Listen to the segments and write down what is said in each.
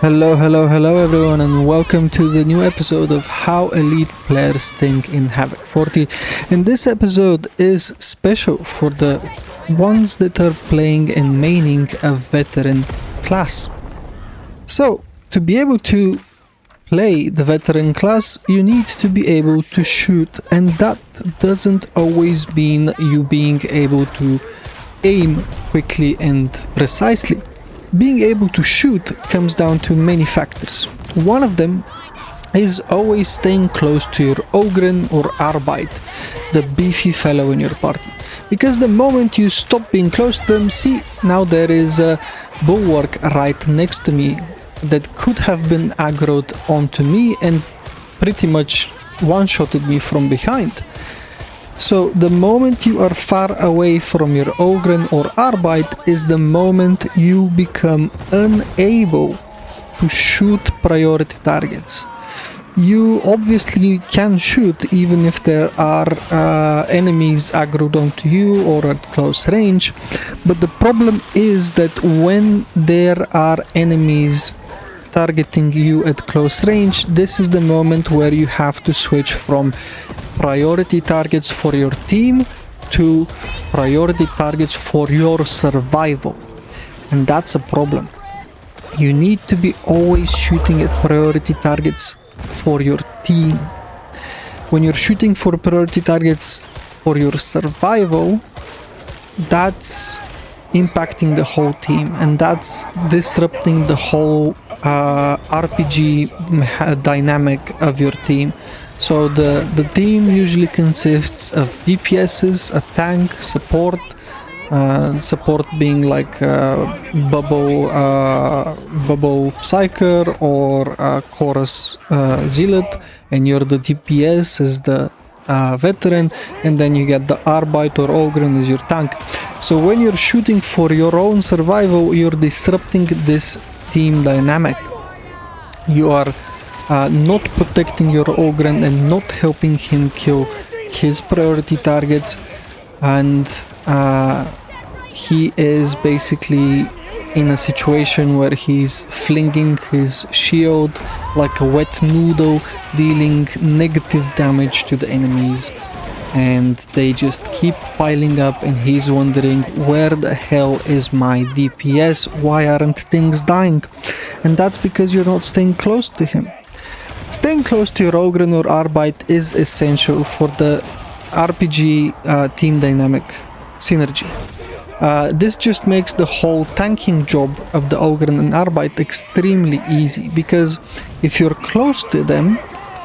Hello everyone, and welcome to the new episode of How Elite Players Think in Havoc 40. And this episode is special for the ones that are playing and maining a veteran class. So, to be able to play the veteran class, you need to be able to shoot, and that doesn't always mean you being able to aim quickly and precisely. Being able to shoot comes down to many factors. One of them is always staying close to your Ogren or Arbite, the beefy fellow in your party. Because the moment you stop being close to them, see, now there is a bulwark right next to me that could have been aggroed onto me and pretty much one-shotted me from behind. So the moment you are far away from your Ogren or Arbite is the moment you become unable to shoot priority targets. You obviously can shoot even if there are enemies aggroed onto you or at close range, but the problem is that when there are enemies targeting you at close range, this is the moment where you have to switch from priority targets for your team to priority targets for your survival, and that's a problem. You need to be always shooting at priority targets for your team. When you're shooting for priority targets for your survival, that's impacting the whole team, and that's disrupting the whole RPG dynamic of your team. So the team usually consists of DPSs, a tank, support, support being like Bubble Psyker or Chorus Zealot, and you're the DPS as the veteran, and then you get the Arbite or Ogren as your tank. So when you're shooting for your own survival, you're disrupting this team dynamic. You are not protecting your Ogren and not helping him kill his priority targets, and he is basically in a situation where he's flinging his shield like a wet noodle, dealing negative damage to the enemies, and they just keep piling up, and he's wondering, where the hell is my DPS? Why aren't things dying? And that's because you're not staying close to him. Staying close to your Ogren or Arbite is essential for the RPG team dynamic synergy. This just makes the whole tanking job of the Ogren and Arbite extremely easy, because if you're close to them,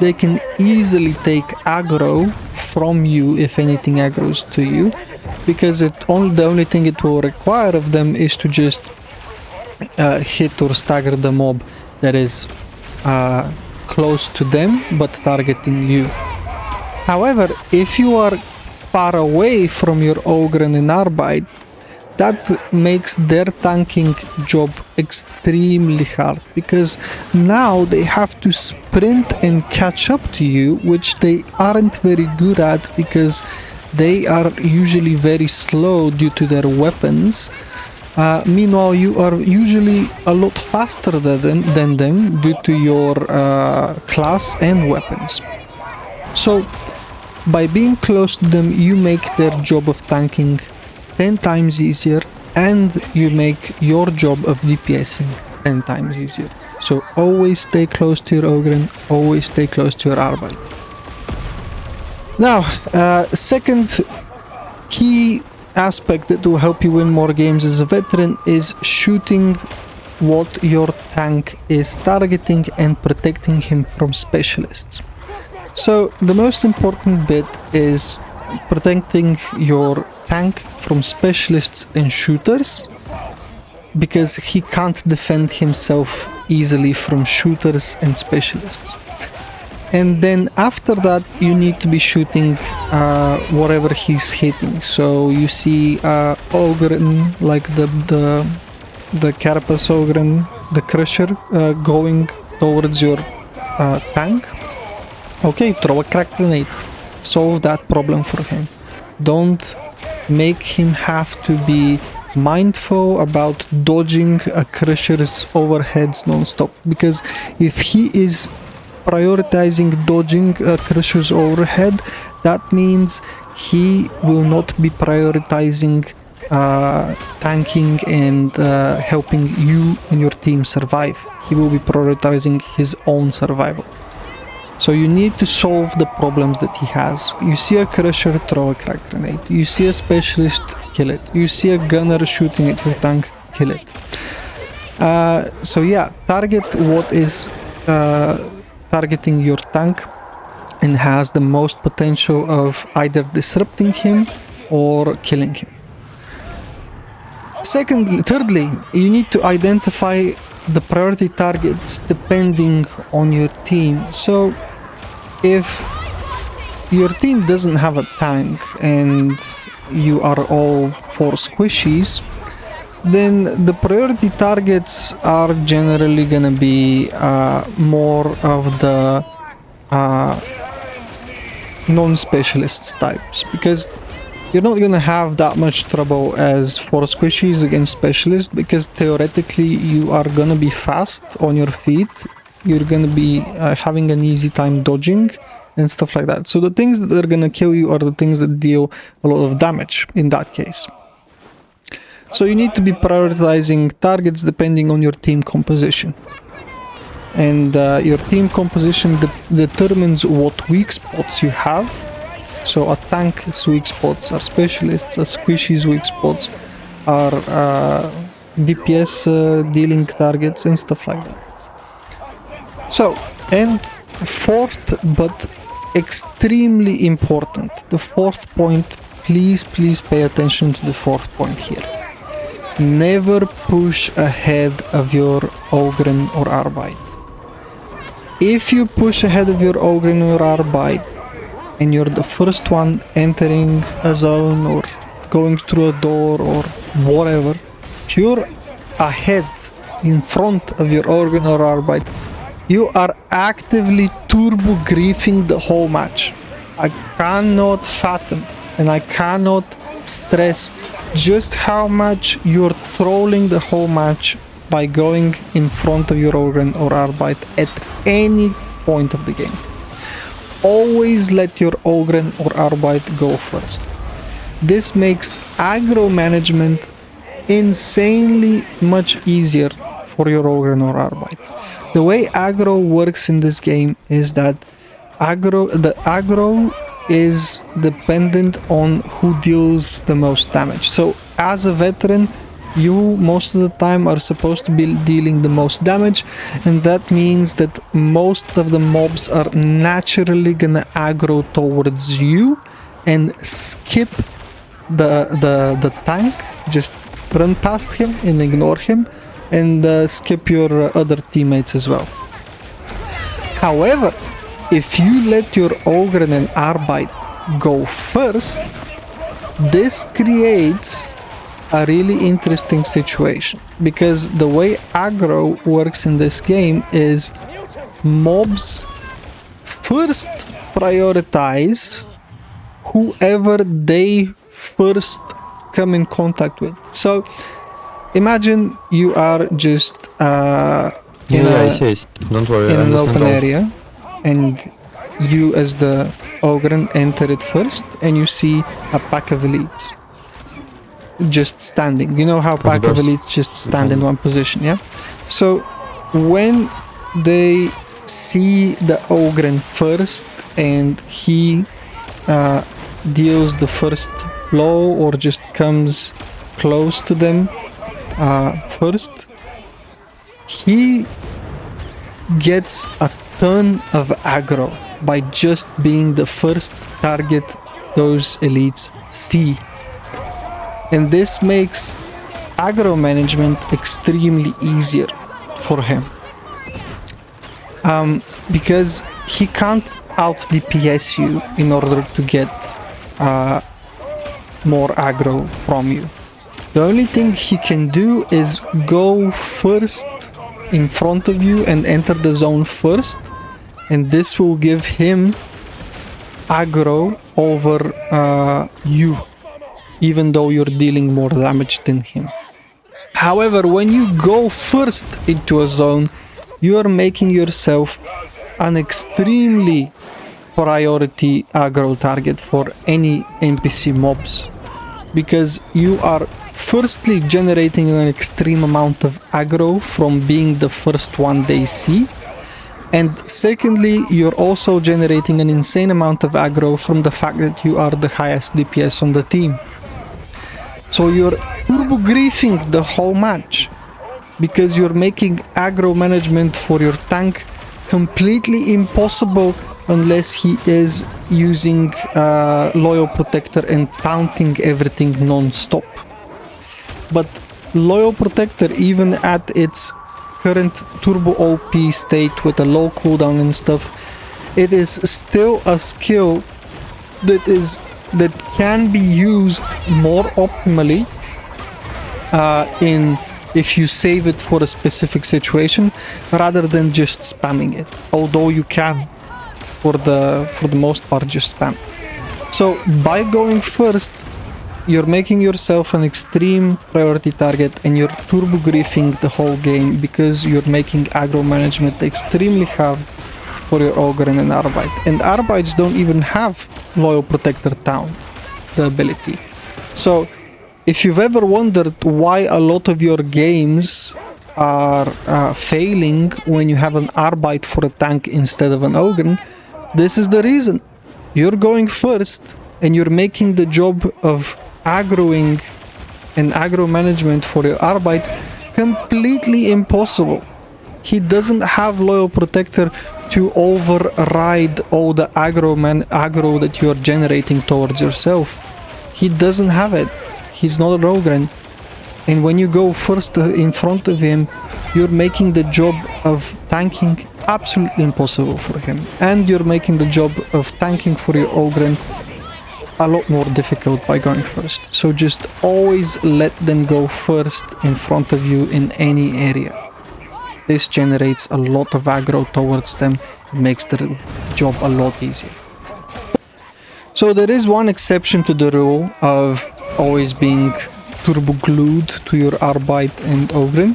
they can easily take aggro from you if anything aggroes to you, because the only thing it will require of them is to just hit or stagger the mob that is close to them but targeting you. However, if you are far away from your Ogren and Arbite, that makes their tanking job extremely hard, because now they have to sprint and catch up to you, which they aren't very good at because they are usually very slow due to their weapons. Meanwhile, you are usually a lot faster than them due to your class and weapons. So, by being close to them, you make their job of tanking 10 times easier, and you make your job of DPSing 10 times easier. So always stay close to your Ogren, always stay close to your Arbite. Now, second key aspect that will help you win more games as a veteran is shooting what your tank is targeting and protecting him from specialists. So the most important bit is protecting your tank from specialists and shooters, because he can't defend himself easily from shooters and specialists. And then after that, you need to be shooting whatever he's hitting. So you see Ogren, like the Carapace Ogren, the Crusher, going towards your tank. Okay, throw a crack grenade. Solve that problem for him. Don't make him have to be mindful about dodging a Crusher's overheads non-stop, because if he is prioritizing dodging a Crusher's overhead, that means he will not be prioritizing tanking and helping you and your team survive. He will be prioritizing his own survival. So you need to solve the problems that he has. You see a Crusher, throw a crack grenade. You see a specialist, kill it. You see a gunner shooting at your tank, kill it. So yeah, target what is targeting your tank and has the most potential of either disrupting him or killing him. Thirdly, you need to identify the priority targets depending on your team. So if your team doesn't have a tank and you are all for squishies, then the priority targets are generally gonna be more of the non-specialists types, because you're not gonna have that much trouble as for squishies against specialists, because theoretically you are gonna be fast on your feet, you're gonna be having an easy time dodging and stuff like that. So the things that are gonna kill you are the things that deal a lot of damage in that case. So you need to be prioritizing targets depending on your team composition. And your team composition determines what weak spots you have. So a tank's weak spots are specialists, a squishy's weak spots are DPS dealing targets and stuff like that. So, and fourth but extremely important, the fourth point, please pay attention to the fourth point here. Never push ahead of your Ogryn or Arbite. If you push ahead of your Ogryn or Arbite and you're the first one entering a zone or going through a door or whatever, if you're ahead in front of your Ogryn or Arbite, you are actively turbo griefing the whole match. I cannot fathom and I cannot stress just how much you're trolling the whole match by going in front of your Ogryn or Arbite at any point of the game. Always let your Ogryn or Arbite go first. This makes aggro management insanely much easier for your Ogryn or Arbite. The way aggro works in this game is that the aggro is dependent on who deals the most damage. So as a veteran, you most of the time are supposed to be dealing the most damage, and that means that most of the mobs are naturally gonna aggro towards you and skip the tank, just run past him and ignore him, and skip your other teammates as well. However, if you let your Ogryn and Arbite go first, this creates a really interesting situation, because the way aggro works in this game is mobs first prioritize whoever they first come in contact with. So imagine you are just in an open area, and you as the Ogryn enter it first, and you see a pack of elites just standing. You know how pack of elites just stand in one position, yeah? So when they see the Ogryn first and he deals the first blow or just comes close to them first, he gets a ton of aggro by just being the first target those elites see. And this makes aggro management extremely easier for him. Because he can't out DPS you in order to get more aggro from you. The only thing he can do is go first in front of you and enter the zone first, and this will give him aggro over you. even though you're dealing more damage than him. However, when you go first into a zone, you are making yourself an extremely priority aggro target for any NPC mobs, because you are firstly generating an extreme amount of aggro from being the first one they see, and secondly, you're also generating an insane amount of aggro from the fact that you are the highest DPS on the team. So you're turbo griefing the whole match, because you're making aggro management for your tank completely impossible unless he is using Loyal Protector and taunting everything non-stop. But Loyal Protector, even at its current turbo OP state with a low cooldown and stuff, it is still a skill that can be used more optimally if you save it for a specific situation rather than just spamming it, although you can for the most part just spam. So by going first, you're making yourself an extreme priority target and you're turbo griefing the whole game, because you're making aggro management extremely hard for your Ogre and Arbite. And Arbites don't even have Loyal Protector Taunt, the ability. So if you've ever wondered why a lot of your games are failing when you have an Arbite for a tank instead of an Ogre, this is the reason. You're going first and you're making the job of aggroing and aggro management for your Arbite completely impossible. He doesn't have Loyal Protector to override all the aggro that you're generating towards yourself. He doesn't have it. He's not a Rogran. And when you go first in front of him, you're making the job of tanking absolutely impossible for him. And you're making the job of tanking for your Ogren a lot more difficult by going first. So just always let them go first in front of you in any area. This generates a lot of aggro towards them. It makes the job a lot easier. So there is one exception to the rule of always being turbo glued to your Arbite and Ogre,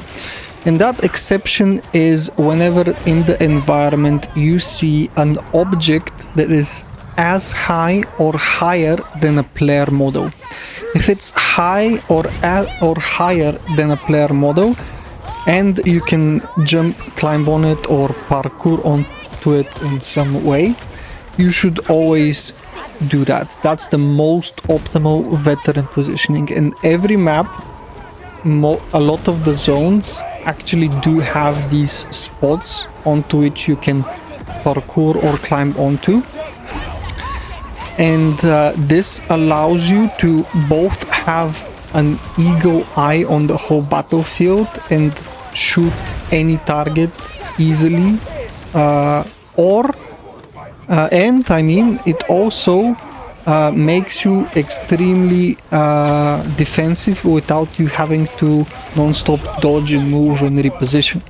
and that exception is whenever in the environment you see an object that is as high or higher than a player model. If it's high or higher than a player model and you can jump, climb on it or parkour onto it in some way, you should always do that. That's the most optimal veteran positioning. In every map, a lot of the zones actually do have these spots onto which you can parkour or climb onto. And this allows you to both have an eagle eye on the whole battlefield and shoot any target easily, it also makes you extremely defensive without you having to non-stop dodge and move and reposition.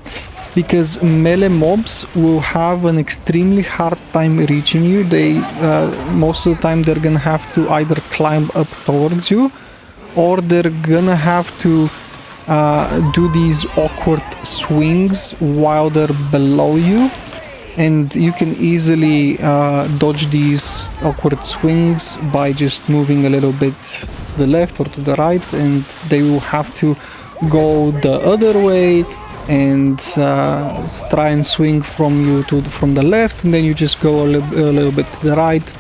Because melee mobs will have an extremely hard time reaching you. They most of the time they're gonna have to either climb up towards you, or they're gonna have to do these awkward swings while they're below you, and you can easily dodge these awkward swings by just moving a little bit to the left or to the right, and they will have to go the other way and try and swing from you from the left, and then you just go a little bit to the right,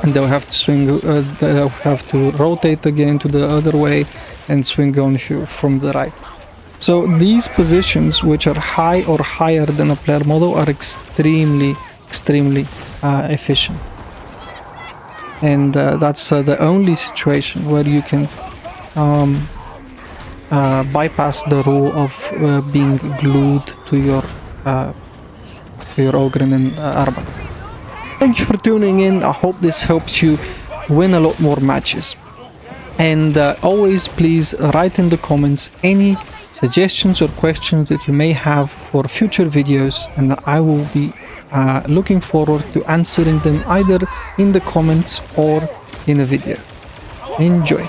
and they'll have to swing. They'll have to rotate again to the other way and swing on you from the right. So these positions, which are high or higher than a player model, are extremely efficient, and that's the only situation where you can bypass the rule of being glued to your Ogren and Arbite. Thank you for tuning in. I hope this helps you win a lot more matches. And always please write in the comments any suggestions or questions that you may have for future videos, and I will be looking forward to answering them either in the comments or in a video. Enjoy!